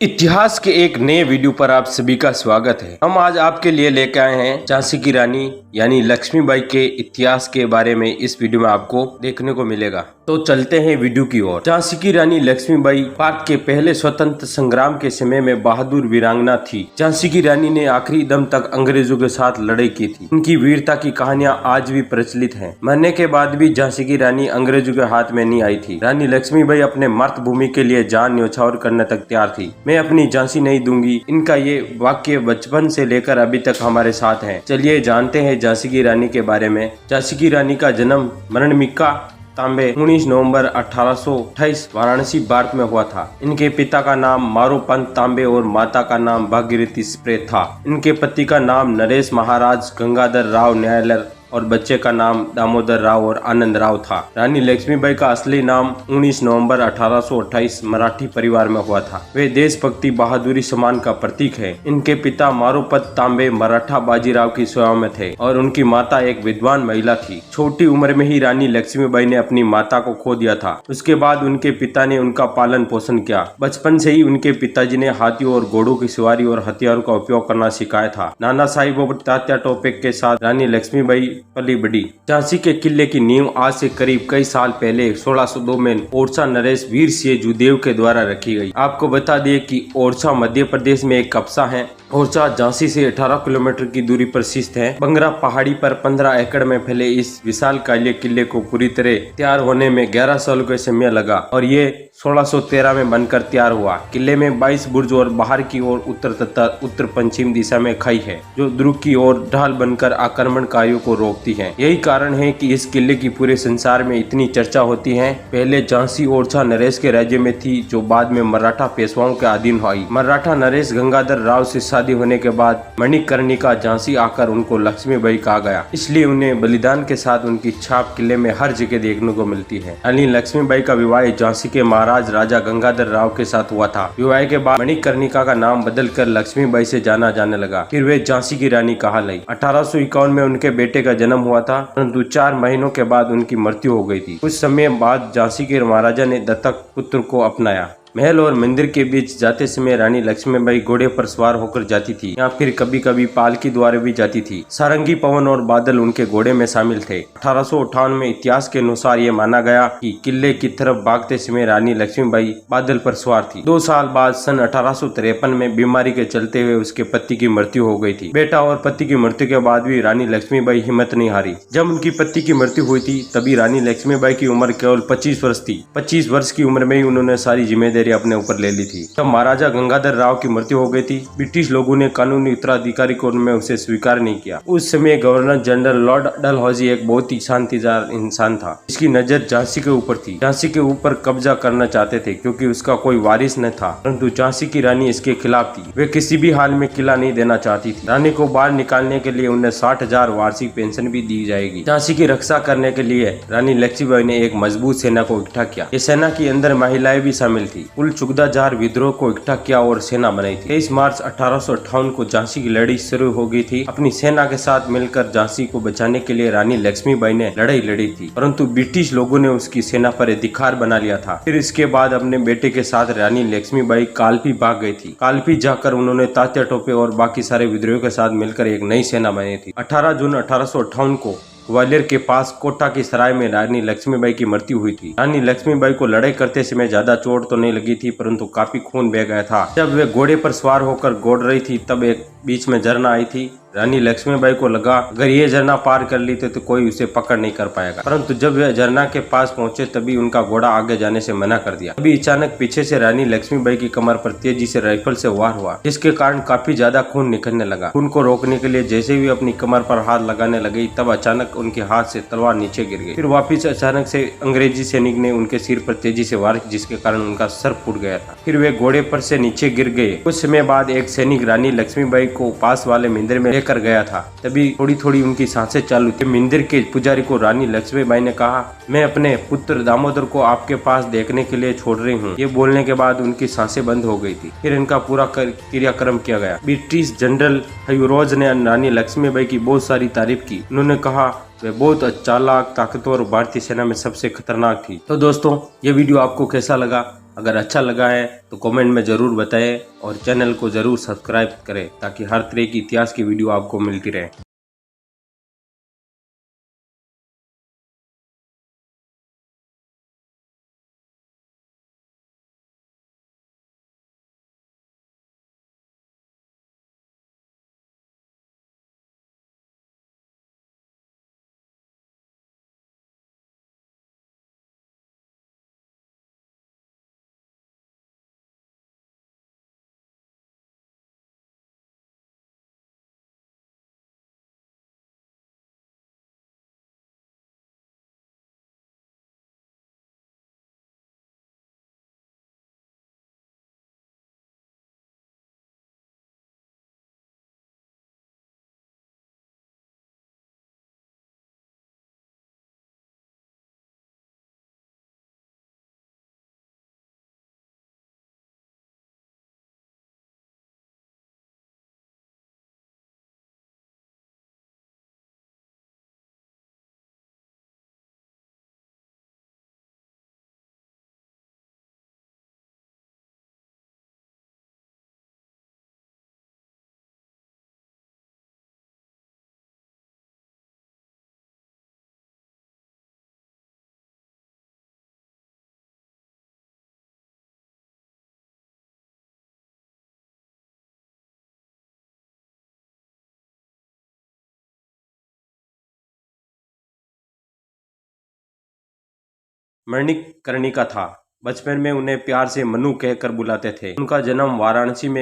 इतिहास के एक नए वीडियो पर आप सभी का स्वागत है। हम आज आपके लिए लेकर आए हैं झांसी की रानी यानी लक्ष्मीबाई के इतिहास के बारे में। इस वीडियो में आपको देखने को मिलेगा। तो चलते हैं वीडियो की ओर। झांसी की रानी लक्ष्मीबाई भारत के पहले स्वतंत्र संग्राम के समय में बहादुर वीरांगना थी। झांसी की रानी ने आखिरी दम तक अंग्रेजों के साथ लड़ाई की थी। उनकी वीरता की कहानियां आज भी प्रचलित हैं। मरने के बाद भी झांसी की रानी अंग्रेजों के हाथ में नहीं आई थी। रानी लक्ष्मीबाई अपने मातृभूमि के लिए जान न्यौछावर करने तक तैयार थी। मैं अपनी झांसी नहीं दूंगी, इनका ये वाक्य बचपन से लेकर अभी तक हमारे साथ है। चलिए जानते हैं झांसी की रानी के बारे में। झांसी की रानी का जन्म मरणमिका तांबे 19 नवंबर 1828 वाराणसी भारत में हुआ था। इनके पिता का नाम मारूपंत तांबे और माता का नाम भागीरथी स्प्रे था। इनके पति का नाम नरेश महाराज गंगाधर राव न्यायालय और बच्चे का नाम दामोदर राव और आनंद राव था। रानी लक्ष्मीबाई का असली नाम 19 नवंबर 1828 मराठी परिवार में हुआ था। वे देशभक्ति बहादुरी सम्मान का प्रतीक है। इनके पिता मारूपंत तांबे मराठा बाजीराव की सेवा में थे और उनकी माता एक विद्वान महिला थी। छोटी उम्र में ही रानी लक्ष्मीबाई ने अपनी माता को खो दिया था। उसके बाद उनके पिता ने उनका पालन पोषण किया। बचपन से ही उनके पिताजी ने हाथियों और घोड़ों की सवारी और हथियारों का उपयोग करना सिखाया था। नाना साहिब और तात्या टोपे के साथ रानी लक्ष्मीबाई पली बढ़ी। झांसी के किले की नींव आज से करीब कई साल पहले 1602 में ओरछा नरेश वीर सिंह जुदेव के द्वारा रखी गई। आपको बता दिए कि ओरछा मध्य प्रदेश में एक कस्बा है। ओरछा झांसी से 18 किलोमीटर की दूरी पर स्थित है। बंगरा पहाड़ी पर 15 एकड़ में फैले इस विशाल काले किले को पूरी तरह तैयार होने में 11 साल का समय लगा और ये 1613 में बनकर तैयार हुआ। किले में 22 बुर्ज और बाहर की ओर उत्तर तथा उत्तर पश्चिम दिशा में खाई है जो ध्रुव की ओर ढाल बनकर आक्रमणकारियों को रोकती है। यही कारण है कि इस किले की पूरे संसार में इतनी चर्चा होती है। पहले झांसी ओरछा नरेश के राज्य में थी जो बाद में मराठा पेशवाओं के अधीन हुई। मराठा नरेश गंगाधर राव से शादी होने के बाद मणिकर्णिका झांसी आकर उनको लक्ष्मीबाई कहा गया, इसलिए उन्हें बलिदान के साथ उनकी छाप किले में हर जगह देखने को मिलती है। रानी लक्ष्मीबाई का विवाह झांसी के महाराज राजा गंगाधर राव के साथ हुआ था। विवाह के बाद मणिकर्णिका का नाम बदलकर लक्ष्मीबाई से जाना जाने लगा। फिर वे झांसी की रानी कहालाई। 1851 में उनके बेटे का जन्म हुआ था, परंतु 4 महीनों के बाद उनकी मृत्यु हो गई थी। कुछ समय बाद झांसी के महाराजा ने दत्तक पुत्र को अपनाया। महल और मंदिर के बीच जाते समय रानी लक्ष्मीबाई घोड़े पर सवार होकर जाती थी या फिर कभी कभी पालकी द्वारा भी जाती थी। सारंगी, पवन और बादल उनके घोड़े में शामिल थे। 1858 में इतिहास के अनुसार ये माना गया कि किले की तरफ भागते समय रानी लक्ष्मीबाई बादल पर सवार थी। 2 साल बाद सन 1853 में बीमारी के चलते हुए उसके पति की मृत्यु हो गई थी। बेटा और पति की मृत्यु के बाद भी रानी लक्ष्मीबाई हिम्मत नहीं हारी। जब उनकी पति की मृत्यु हुई थी तभी रानी लक्ष्मीबाई की उम्र केवल 25 वर्ष थी। 25 वर्ष की उम्र में ही उन्होंने सारी जिम्मेदारी अपने ऊपर ले ली थी। जब महाराजा गंगाधर राव की मृत्यु हो गई थी, ब्रिटिश लोगों ने कानूनी उत्तराधिकारी को उनमें उसे स्वीकार नहीं किया। उस समय गवर्नर जनरल लॉर्ड डलहौजी एक बहुत ही शांतिजार इंसान था। इसकी नजर झांसी के ऊपर थी। झांसी के ऊपर कब्जा करना चाहते थे क्योंकि उसका कोई वारिस न था, परंतु झांसी की रानी इसके खिलाफ थी। वे किसी भी हाल में किला नहीं देना चाहती थी। रानी को बाहर निकालने के लिए उन्हें 60,000 वार्षिक पेंशन भी दी जाएगी। झांसी की रक्षा करने के लिए रानी लक्ष्मीबाई ने एक मजबूत सेना को इकट्ठा किया। इस सेना के अंदर महिलाएं भी शामिल थी। कुल 14,000 विद्रोह को इकट्ठा किया और सेना बनाई थी। 23 मार्च 1858 को झांसी की लड़ाई शुरू हो गई थी। अपनी सेना के साथ मिलकर झांसी को बचाने के लिए रानी लक्ष्मीबाई ने लड़ाई लड़ी थी, परंतु ब्रिटिश लोगों ने उसकी सेना पर अधिकार बना लिया था। फिर इसके बाद अपने बेटे के साथ रानी लक्ष्मीबाई कालपी भाग गई थी। कालपी जाकर उन्होंने तात्या टोपे और बाकी सारे विद्रोहियों के साथ मिलकर एक नई सेना बनाई थी। 18 जून 1858 को ग्वालियर के पास कोटा की सराय में रानी लक्ष्मीबाई की मृत्यु हुई थी। रानी लक्ष्मीबाई को लड़ाई करते समय ज्यादा चोट तो नहीं लगी थी, परंतु काफी खून बह गया था। जब वे घोड़े पर सवार होकर दौड़ रही थी तब एक बीच में झरना आई थी। रानी लक्ष्मीबाई को लगा अगर ये झरना पार कर लेते तो कोई उसे पकड़ नहीं कर पाएगा, परंतु जब वे झरना के पास पहुंचे तभी उनका घोड़ा आगे जाने से मना कर दिया। अभी अचानक पीछे से रानी लक्ष्मीबाई की कमर पर तेजी से राइफल से वार हुआ, जिसके कारण काफी ज्यादा खून निकलने लगा। खून को रोकने के लिए जैसे ही अपनी कमर पर हाथ लगाने लगी तब अचानक उनके हाथ से तलवार नीचे गिर गई। फिर वापिस अचानक से अंग्रेजी सैनिक ने उनके सिर पर तेजी से वार, जिसके कारण उनका सर फूट गया था। फिर वे घोड़े पर से नीचे गिर गए। कुछ समय बाद एक सैनिक रानी लक्ष्मीबाई को पास वाले मंदिर में लेकर गया था। तभी थोड़ी थोड़ी उनकी सांसें चालू थी। मंदिर के पुजारी को रानी लक्ष्मीबाई ने कहा, मैं अपने पुत्र दामोदर को आपके पास देखने के लिए छोड़ रही हूँ। ये बोलने के बाद उनकी सांसें बंद हो गई थी। फिर इनका पूरा क्रियाक्रम किया गया। ब्रिटिश जनरल हयूरोज ने रानी लक्ष्मीबाई की बहुत सारी तारीफ की। उन्होंने कहा वे बहुत चालाक, ताकतवर, भारतीय सेना में सबसे खतरनाक थी। तो दोस्तों, ये वीडियो आपको कैसा लगा अगर अच्छा लगा है तो कमेंट में ज़रूर बताएं और चैनल को ज़रूर सब्सक्राइब करें ताकि हर तरह की इतिहास की वीडियो आपको मिलती रहे। मणिकर्णिका था। बचपन में उन्हें प्यार से मनु कहकर बुलाते थे। उनका जन्म वाराणसी में